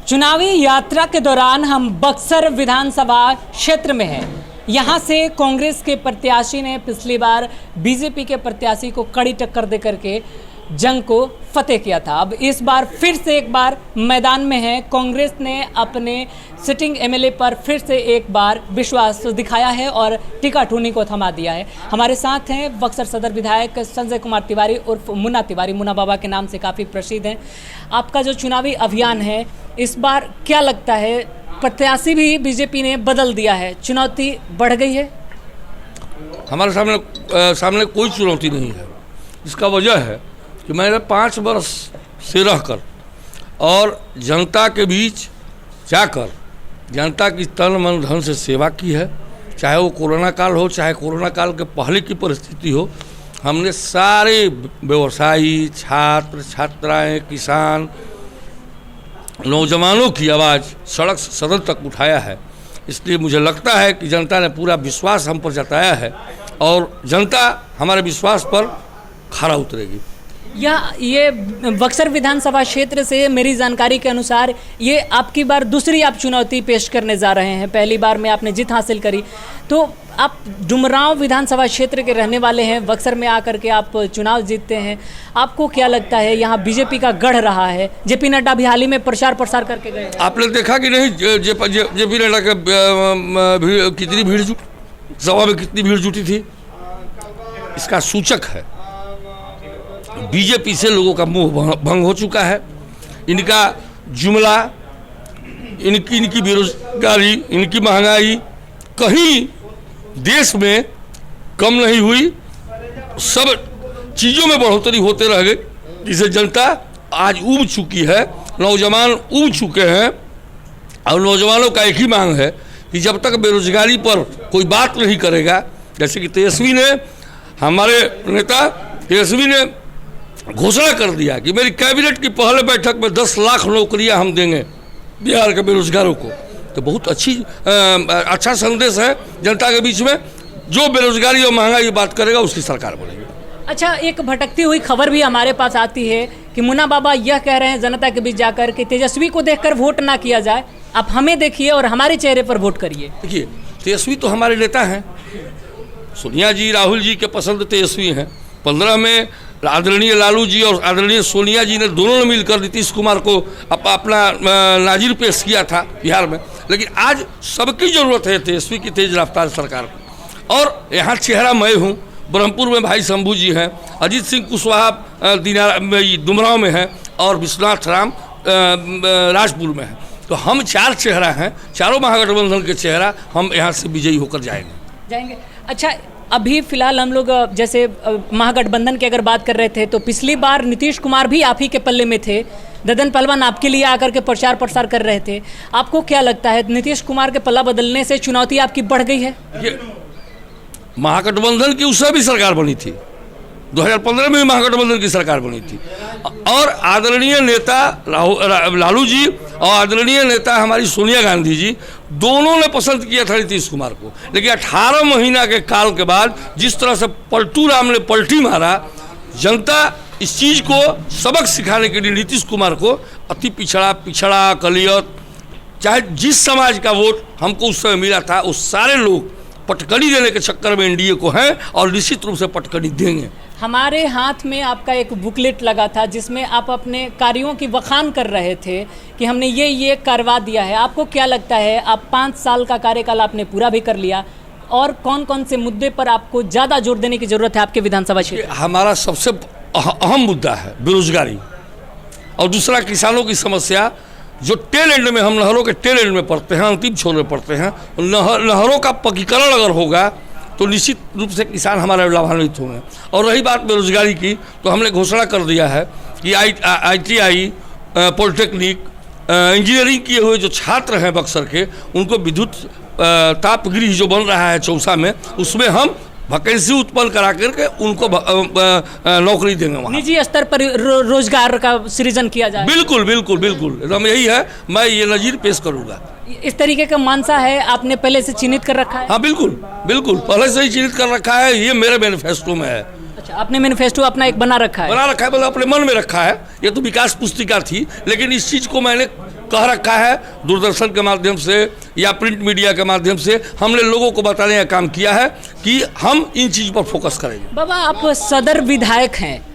चुनावी यात्रा के दौरान हम बक्सर विधानसभा क्षेत्र में हैं। यहाँ से कांग्रेस के प्रत्याशी ने पिछली बार बीजेपी के प्रत्याशी को कड़ी टक्कर दे करके जंग को फतेह किया था। अब इस बार फिर से एक बार मैदान में है। कांग्रेस ने अपने सिटिंग एमएलए पर फिर से एक बार विश्वास दिखाया है और टीका ठूनी को थमा दिया है। हमारे साथ हैं बक्सर सदर विधायक संजय कुमार तिवारी उर्फ मुन्ना तिवारी, मुन्ना बाबा के नाम से काफ़ी प्रसिद्ध हैं। आपका जो चुनावी अभियान है इस बार क्या लगता है, प्रत्याशी भी बीजेपी ने बदल दिया है, चुनौती बढ़ गई है? हमारे सामने कोई चुनौती नहीं है। इसका वजह है कि मैंने 5 वर्ष से रहकर और जनता के बीच जाकर जनता की तन मन धन से सेवा की है। चाहे वो कोरोना काल हो, चाहे कोरोना काल के पहले की परिस्थिति हो, हमने सारे व्यवसायी, छात्र छात्राएं, किसान, नौजवानों की आवाज़ सड़क से सदन तक उठाया है। इसलिए मुझे लगता है कि जनता ने पूरा विश्वास हम पर जताया है और जनता हमारे विश्वास पर खरा उतरेगी। ये बक्सर विधानसभा क्षेत्र से मेरी जानकारी के अनुसार ये आपकी बार दूसरी आप चुनौती पेश करने जा रहे हैं। पहली बार में आपने जीत हासिल करी, तो आप डुमरांव विधानसभा क्षेत्र के रहने वाले हैं, बक्सर में आकर के आप चुनाव जीतते हैं। आपको क्या लगता है यहाँ बीजेपी का गढ़ रहा है? जेपी नड्डा भी हाल ही में प्रचार करके गए। आपने देखा कि नहीं जेपी नड्डा के कितनी भीड़ सभा में कितनी भीड़ जुटी थी? इसका सूचक है बीजेपी से लोगों का मुंह भंग हो चुका है। इनका जुमला, इनकी बेरोजगारी, इनकी महंगाई कहीं देश में कम नहीं हुई। सब चीज़ों में बढ़ोतरी होते रह गई, जिसे जनता आज ऊब चुकी है, नौजवान ऊब चुके हैं। और नौजवानों का एक ही मांग है कि जब तक बेरोजगारी पर कोई बात नहीं करेगा, जैसे कि तेजस्वी ने, हमारे नेता तेजस्वी ने घोषणा कर दिया कि मेरी कैबिनेट की पहले बैठक में 10 लाख नौकरियां हम देंगे बिहार के बेरोजगारों को, तो बहुत अच्छा संदेश है जनता के बीच में। जो बेरोजगारी और महंगाई की बात करेगा उसकी सरकार बनेगी। अच्छा, एक भटकती हुई खबर भी हमारे पास आती है कि मुन्ना बाबा यह कह रहे हैं जनता के बीच जाकर कि तेजस्वी को देखकर वोट ना किया जाए, आप हमें देखिए और हमारे चेहरे पर वोट करिए। देखिए, तेजस्वी तो हमारे नेता हैं। सोनिया जी, राहुल जी के पसंद तेजस्वी हैं। 15 में आदरणीय लालू जी और आदरणीय सोनिया जी ने दोनों ने मिलकर नीतीश कुमार को अपना नाजिर पेश किया था बिहार में। लेकिन आज सबकी ज़रूरत है तेजस्वी की तेज रफ्तार सरकार को। और यहाँ चेहरा मैं हूँ, ब्रह्मपुर में भाई शंभू जी हैं, अजीत सिंह कुशवाहा डुमरांव में हैं और विश्वनाथ राम राजपुर में हैं। तो हम 4 चेहरा हैं, चारों महागठबंधन के चेहरा, हम यहाँ से विजयी होकर जाएंगे। अच्छा, अभी फिलहाल हम लोग जैसे महागठबंधन की अगर बात कर रहे थे तो पिछली बार नीतीश कुमार भी आप ही के पल्ले में थे। ददन पहलवान आपके लिए आकर के प्रचार कर रहे थे। आपको क्या लगता है, नीतीश कुमार के पल्ला बदलने से चुनौती आपकी बढ़ गई है? महागठबंधन की उससे भी सरकार बनी थी, 2015 में भी महागठबंधन की सरकार बनी थी और आदरणीय नेता लालू जी और आदरणीय नेता हमारी सोनिया गांधी जी दोनों ने पसंद किया था नीतीश कुमार को। लेकिन 18 महीना के काल के बाद जिस तरह से पलटू राम ने पलटी मारा, जनता इस चीज़ को सबक सिखाने के लिए नीतीश कुमार को अति पिछड़ा कलियत, चाहे जिस समाज का वोट हमको उस समय मिला था, उस सारे लोग पटकनी देने के चक्कर में एनडीए को हैं और निश्चित रूप से पटकनी देंगे। हमारे हाथ में आपका एक बुकलेट लगा था जिसमें आप अपने कार्यों की बखान कर रहे थे कि हमने ये करवा दिया है। आपको क्या लगता है, आप 5 साल का कार्यकाल आपने पूरा भी कर लिया, और कौन कौन से मुद्दे पर आपको ज़्यादा जोर देने की ज़रूरत है आपके विधानसभा क्षेत्र? हमारा सबसे अहम मुद्दा है बेरोजगारी, और दूसरा किसानों की समस्या, जो टेल एंड में, हम नहरों के टेल एंड में पड़ते हैं, अंतिम छोर में पड़ते हैं। नहरों का पक्कीकरण अगर होगा तो निश्चित रूप से किसान हमारे लाभान्वित होंगे। और रही बात बेरोजगारी की, तो हमने घोषणा कर दिया है कि ITI, पॉलिटेक्निक, इंजीनियरिंग किए हुए जो छात्र हैं बक्सर के, उनको विद्युत तापगृह जो बन रहा है चौसा में, उसमें हम वैकेंसी उत्पन्न करा करके उनको नौकरी देंगे। निजी स्तर पर रोजगार का सृजन किया जाए। बिल्कुल बिल्कुल बिल्कुल, एकदम यही है। मैं ये नजीर पेश करूँगा। इस तरीके का मानसा है, आपने पहले से चिन्हित कर रखा है? हाँ बिल्कुल बिल्कुल, पहले से ही चिन्हित कर रखा है। ये मेरे मैनिफेस्टो में है। अच्छा, आपने मैनिफेस्टो अपना एक बना रखा है? मतलब अपने मन में रखा है। ये तो विकास पुस्तिका थी, लेकिन इस चीज़ को मैंने कह रखा है, दूरदर्शन के माध्यम से या प्रिंट मीडिया के माध्यम से हमने लोगों को बताने का काम किया है कि हम इन चीज़ पर फोकस करेंगे। बाबा, आप सदर विधायक हैं,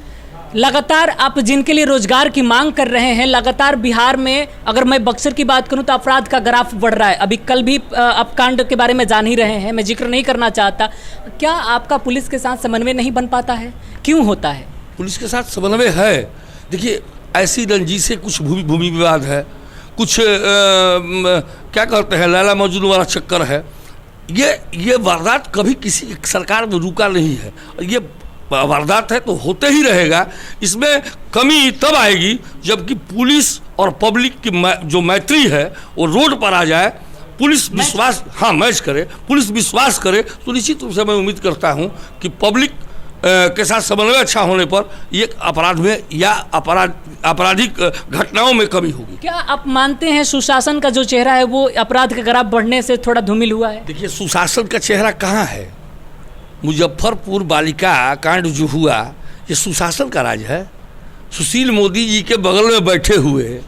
लगातार आप जिनके लिए रोजगार की मांग कर रहे हैं, लगातार बिहार में अगर मैं बक्सर की बात करूं तो अपराध का ग्राफ बढ़ रहा है। अभी कल भी अपकांड के बारे में जान ही रहे हैं, मैं जिक्र नहीं करना चाहता। क्या आपका पुलिस के साथ समन्वय नहीं बन पाता है? क्यों होता है? पुलिस के साथ समन्वय है। देखिए, ऐसी रंजिशें, कुछ भूमि विवाद है, कुछ क्या कहते हैं लैला मजनू वाला चक्कर है। ये वारदात कभी किसी सरकार में रुका नहीं है। ये वारदात है तो होते ही रहेगा। इसमें कमी तब आएगी जबकि पुलिस और पब्लिक की जो मैत्री है वो रोड पर आ जाए, पुलिस विश्वास मैच करे, पुलिस विश्वास करे, तो निश्चित रूप से मैं उम्मीद करता हूं कि पब्लिक के साथ समन्वय अच्छा होने पर ये अपराध में या आपराधिक घटनाओं में कमी होगी। क्या आप मानते हैं सुशासन का जो चेहरा है वो अपराध का ग्राफ बढ़ने से थोड़ा धूमिल हुआ है? देखिए, सुशासन का चेहरा कहाँ है? मुजफ्फरपुर बालिका कांड जो हुआ, ये सुशासन का राज है। सुशील मोदी जी के बगल में बैठे हुए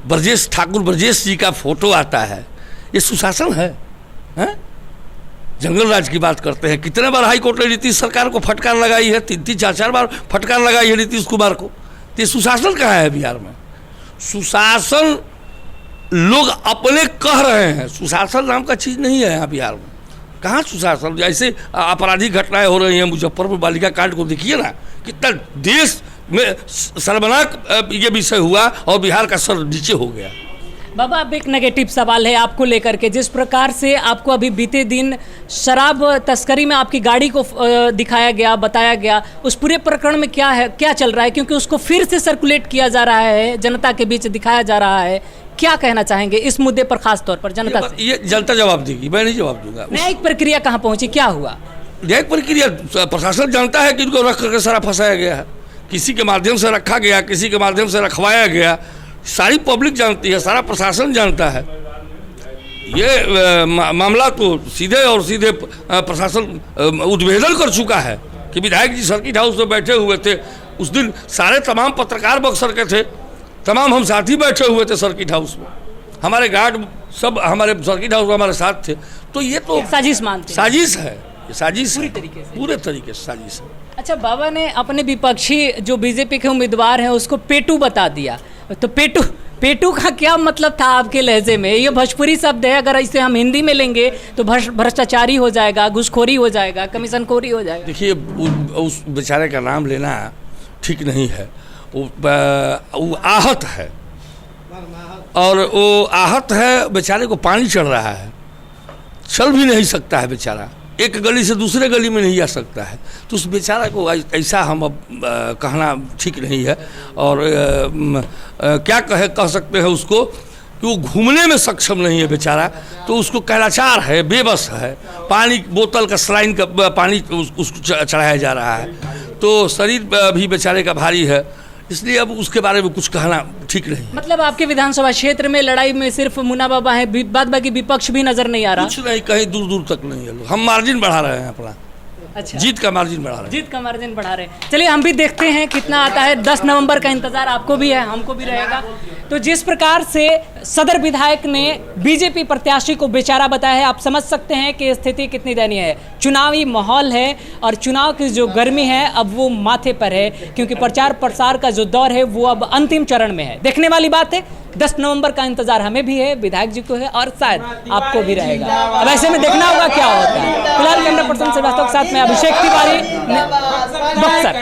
ब्रजेश ठाकुर, ब्रजेश जी का फोटो आता है, ये सुशासन है? जंगल राज की बात करते हैं। कितने बार हाई कोर्ट ने नीतीश सरकार को फटकार लगाई है, 3-3, 4-4 बार फटकार लगाई है नीतीश कुमार को। तो ये सुशासन कहाँ है बिहार में? सुशासन लोग अपने कह रहे हैं, सुशासन नाम का चीज़ नहीं है यहाँ बिहार में। कहाँ सुशासन? ऐसे आपराधिक घटनाएं हो रही हैं। मुजफ्फरपुर बालिका कांड को देखिए ना, कितना देश में शर्मनाक ये विषय हुआ और बिहार का सर नीचे हो गया। बाबा, अब एक नेगेटिव सवाल है आपको लेकर के। जिस प्रकार से आपको अभी बीते दिन शराब तस्करी में आपकी गाड़ी को दिखाया गया, बताया गया, उस पूरे प्रकरण में क्या चल रहा है? क्योंकि उसको फिर से सर्कुलेट किया जा रहा है, जनता के बीच दिखाया जा रहा है। क्या कहना चाहेंगे इस मुद्दे पर, खास तौर पर जनता से? ये जनता जवाब देगी, मैं नहीं जवाब दूंगा। न्यायिक प्रक्रिया कहाँ पहुंची, क्या हुआ? न्यायिक प्रक्रिया प्रशासन जानता है कि इनको रख करके सारा फंसाया गया है, किसी के माध्यम से रखा गया, किसी के माध्यम से रखवाया गया। सारी पब्लिक जानती है, सारा प्रशासन जानता है। ये मामला तो सीधे और सीधे प्रशासन उद्भेदन कर चुका है कि विधायक जी सर्किट हाउस में बैठे हुए थे। उस दिन सारे तमाम पत्रकार बक्सर के थे, तमाम हम साथी बैठे हुए थे सर्किट हाउस में, हमारे गार्ड सब हमारे सर्किट हाउस में हमारे साथ थे। तो ये तो साजिश मानते हैं? साजिश है, ये साजिश पूरे तरीके से साजिश है। अच्छा, बाबा ने अपने विपक्षी जो बीजेपी के उम्मीदवार हैं उसको पेटू बता दिया, तो पेटू का क्या मतलब था आपके लहजे में? ये भोजपुरी शब्द है, अगर इसे हम हिंदी में लेंगे तो भ्रष्टाचारी हो जाएगा, घूसखोरी हो जाएगा, कमीशनखोरी हो जाएगा। देखिए, उस बेचारे का नाम लेना ठीक नहीं है। वो आहत है, और वो आहत है, बेचारे को पानी चढ़ रहा है, चल भी नहीं सकता है बेचारा, एक गली से दूसरे गली में नहीं आ सकता है। तो उस बेचारा को ऐसा हम अब कहना ठीक नहीं है। और क्या कह सकते हैं उसको कि वो घूमने में सक्षम नहीं है बेचारा, तो उसको कैलाचार है, बेबस है। पानी बोतल का सलाइन का पानी उसको चढ़ाया जा रहा है, तो शरीर भी बेचारे का भारी है, इसलिए अब उसके बारे में कुछ कहना ठीक नहीं। मतलब आपके विधानसभा क्षेत्र में लड़ाई में सिर्फ मुन्ना बाबा है, बाद बाकी विपक्ष भी नजर नहीं आ रहा? कुछ नहीं, कहीं दूर दूर तक नहीं है। हम मार्जिन बढ़ा रहे हैं अपना। अच्छा, जीत का मार्जिन बढ़ा रहे हैं। जीत का मार्जिन बढ़ा रहे हैं। चलिए, हम भी देखते हैं कितना आता है। 10 नवंबर का इंतजार आपको भी है, हमको भी रहेगा। तो जिस प्रकार से सदर विधायक ने बीजेपी प्रत्याशी को बेचारा बताया है, आप समझ सकते हैं कि स्थिति कितनी दयनीय है। चुनावी माहौल है और चुनाव की जो गर्मी है अब वो माथे पर है, क्योंकि प्रचार प्रसार का जो दौर है वो अब अंतिम चरण में है। देखने वाली बात है, 10 नवंबर का इंतजार हमें भी है, विधायक जी को है और शायद आपको भी रहेगा। अब ऐसे में देखना होगा क्या होता है। फिलहाल कैमरा पर्सन श्रीवास्तव के साथ में अभिषेक तिवारी, बक्सर।